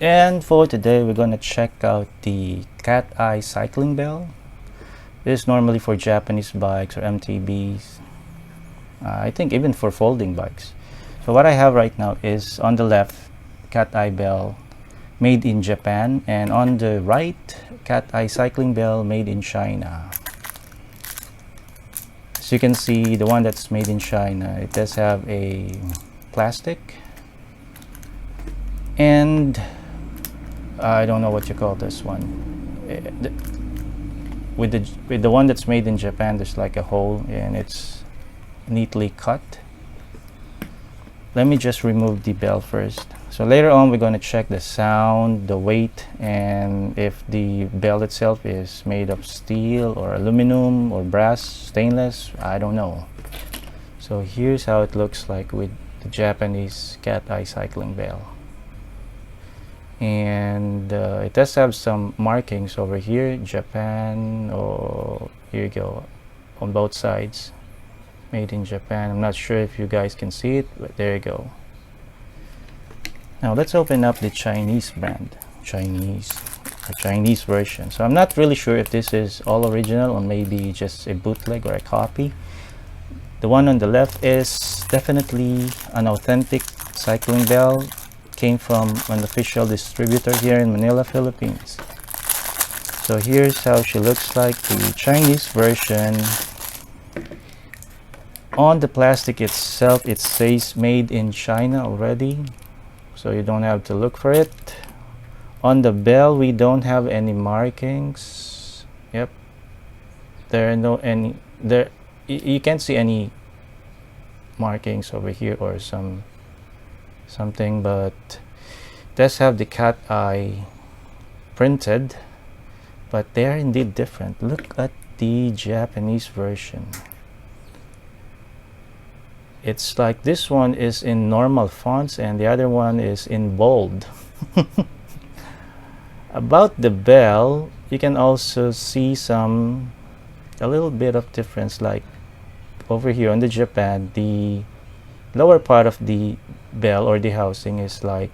And for today, we're gonna check out the Cateye cycling bell. This is normally for Japanese bikes or MTBs. I think even for folding bikes. So what I have right now is on the left, Cateye bell made in Japan, and on the right, Cateye cycling bell made in China. As you can see, the one that's made in China, it does have a plastic, and I don't know what you call this one. With the one that's made in Japan, there's like a hole and it's neatly cut. Let me just remove the bell first. So later on, we're going to check the sound, the weight, and if the bell itself is made of steel or aluminum or brass, stainless, I don't know. So here's how it looks like with the Japanese Cateye cycling bell. And it does have some markings over here, Japan, or here you go, on both sides, made in Japan. I'm not sure if you guys can see it, but there you go. Now let's open up the Chinese brand, Chinese version. So I'm not really sure if this is all original or maybe just a bootleg or a copy. The one on the left is definitely an authentic cycling bell. Came from an official distributor here in Manila, Philippines. So here's how she looks like, the Chinese version. On the plastic itself, it says made in China already, so you don't have to look for it. On the bell, we don't have any markings. Yep, there are no any there. You can't see any markings over here or something, but it does have the cat eye printed, but they are indeed different. Look at the Japanese version. It's like this one is in normal fonts and the other one is in bold. About the bell, you can also see a little bit of difference, like over here on the Japan, the lower part of the bell or the housing is like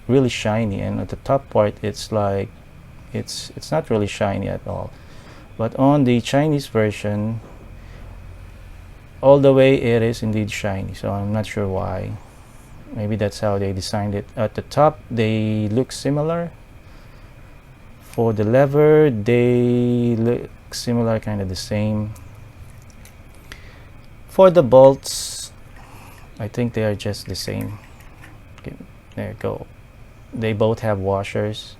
really shiny, and at the top part it's like it's not really shiny at all. But on the Chinese version, all the way it is indeed shiny, so I'm not sure why. Maybe that's how they designed it. At the top they look similar. For the lever, they look similar, kind of the same. For the bolts, I think they are just the same. Okay, there you go. They both have washers,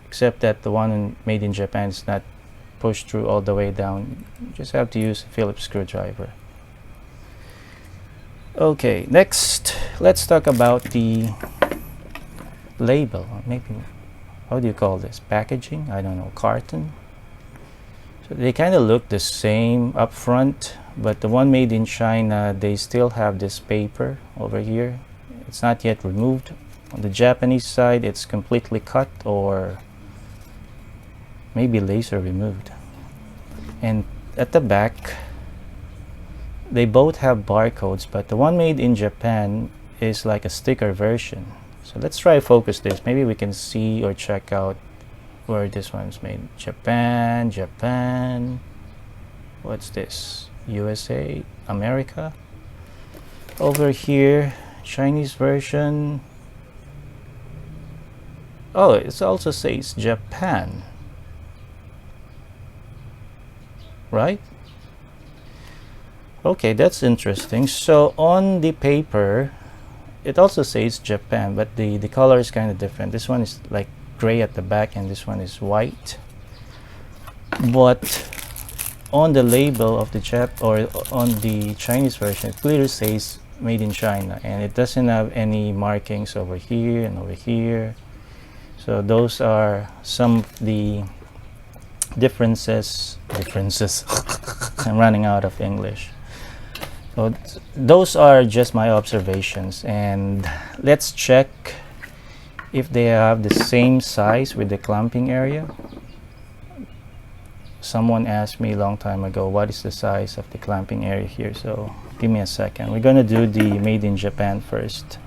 except that the one made in Japan is not pushed through all the way down. You just have to use a Phillips screwdriver. Okay, next let's talk about the label. Maybe, how do you call this? Packaging? I don't know. Carton? So they kind of look the same up front, but the one made in China, they still have this paper over here. It's not yet removed. On the Japanese side, it's completely cut or maybe laser removed. And at the back, they both have barcodes, but the one made in Japan is like a sticker version. So let's try to focus this. Maybe we can see or check out where this one's made. Japan, Japan. What's this? USA, America. Over here, Chinese version. Oh, it also says Japan. Right? Okay, that's interesting. So on the paper, it also says Japan, but the color is kind of different. This one is like gray at the back and this one is white. But on the label of the on the Chinese version, it clearly says made in China, and it doesn't have any markings over here and over here. So those are some of the differences. I'm running out of English. So those are just my observations, and let's check if they have the same size with the clamping area. Someone asked me a long time ago, what is the size of the clamping area here? So give me a second. We're gonna do the made in Japan first.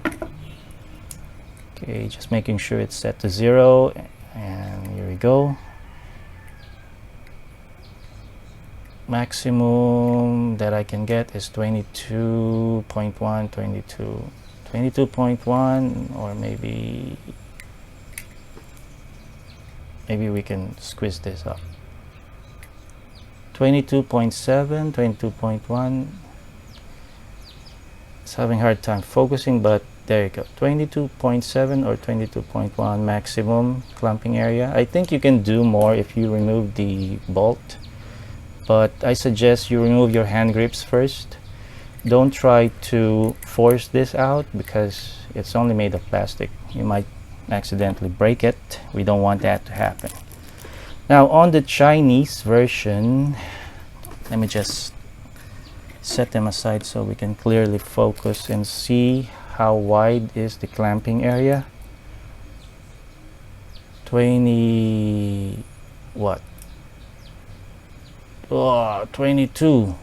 Okay, just making sure it's set to 0, and here we go. Maximum that I can get is 22.1, 22.1, or maybe we can squeeze this up. 22.7, 22.1. It's having a hard time focusing, but there you go. 22.7 or 22.1 maximum clamping area. I think you can do more if you remove the bolt, but I suggest you remove your hand grips first. Don't try to force this out because it's only made of plastic. You might accidentally break it. We don't want that to happen. Now on the Chinese version, let me just set them aside so we can clearly focus and see how wide is the clamping area. 20 what? Oh, 22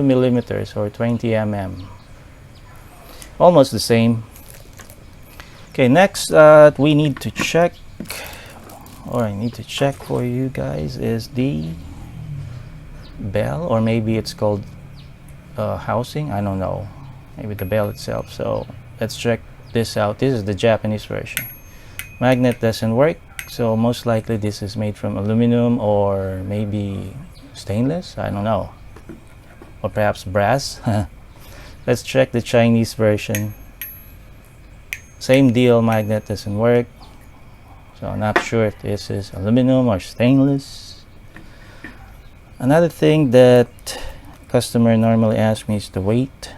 millimeters or 20 mm. Almost the same. Okay, next we need to check, or I need to check for you guys, is the bell, or maybe it's called housing. I don't know, maybe the bell itself. So let's check this out. This is the Japanese version. Magnet doesn't work, so most likely this is made from aluminum or maybe stainless, I don't know, or perhaps brass. Let's check the Chinese version. Same deal, magnet doesn't work, so I'm not sure if this is aluminum or stainless. Another thing that customer normally asks me is the weight.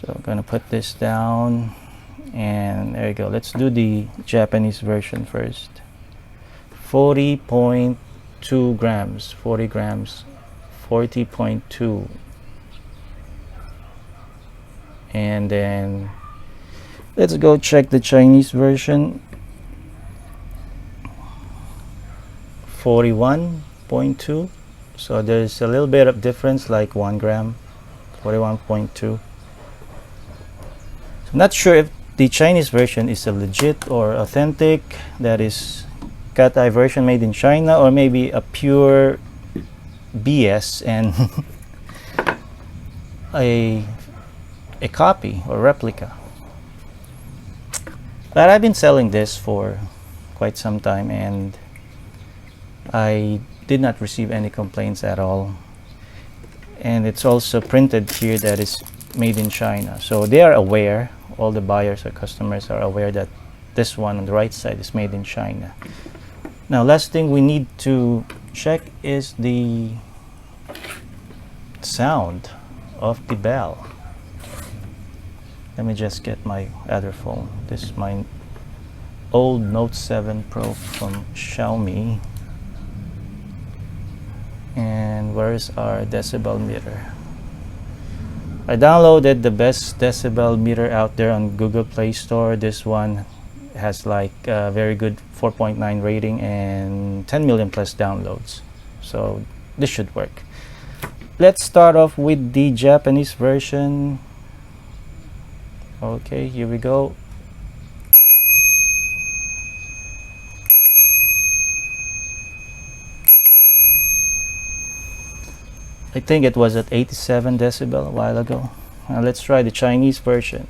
So I'm gonna put this down, and there you go. Let's do the Japanese version first. 40.2 grams, 40 grams, 40.2. And then let's go check the Chinese version. 41.2. So there's a little bit of difference, like 1 gram. 41.2. I'm not sure if the Chinese version is a legit or authentic, that is Cateye version made in China, or maybe a pure BS and a copy or replica. But I've been selling this for quite some time and I did not receive any complaints at all. And it's also printed here that is made in China. So they are aware, all the buyers or customers are aware that this one on the right side is made in China. Now, last thing we need to check is the sound of the bell. Let me just get my other phone. This is my old Note 7 Pro from Xiaomi. And where's our decibel meter? I downloaded the best decibel meter out there on Google Play Store. This one has like a very good 4.9 rating and 10 million plus downloads. So this should work. Let's start off with the Japanese version. Okay, here we go. I think it was at 87 decibel a while ago. Now let's try the Chinese version.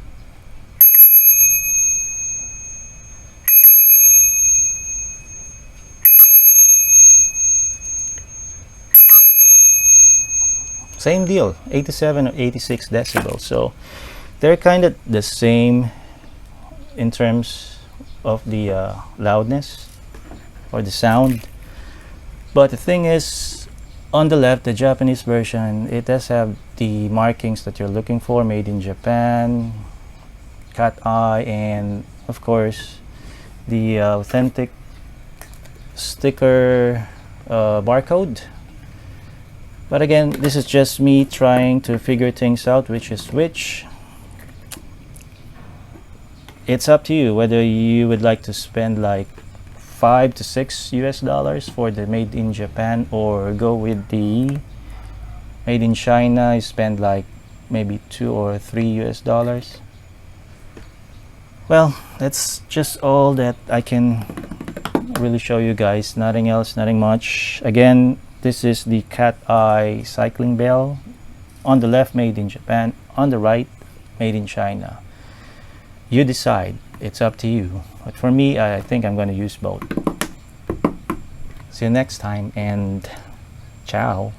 Same deal, 87 or 86 decibels. So they're kind of the same in terms of the loudness or the sound. But the thing is, on the left, the Japanese version, it does have the markings that you're looking for, made in Japan, Cateye, and of course the authentic sticker barcode. But again, this is just me trying to figure things out, which is which. It's up to you whether you would like to spend like $5 to $6 for the made in Japan, or go with the made in China. You spend like maybe $2 or $3. Well, that's just all that I can really show you guys. Nothing else, nothing much. Again, this is the Cateye cycling bell. On the left, made in Japan. On the right, made in China. You decide. It's up to you. But for me, I think I'm going to use both. See you next time, and ciao.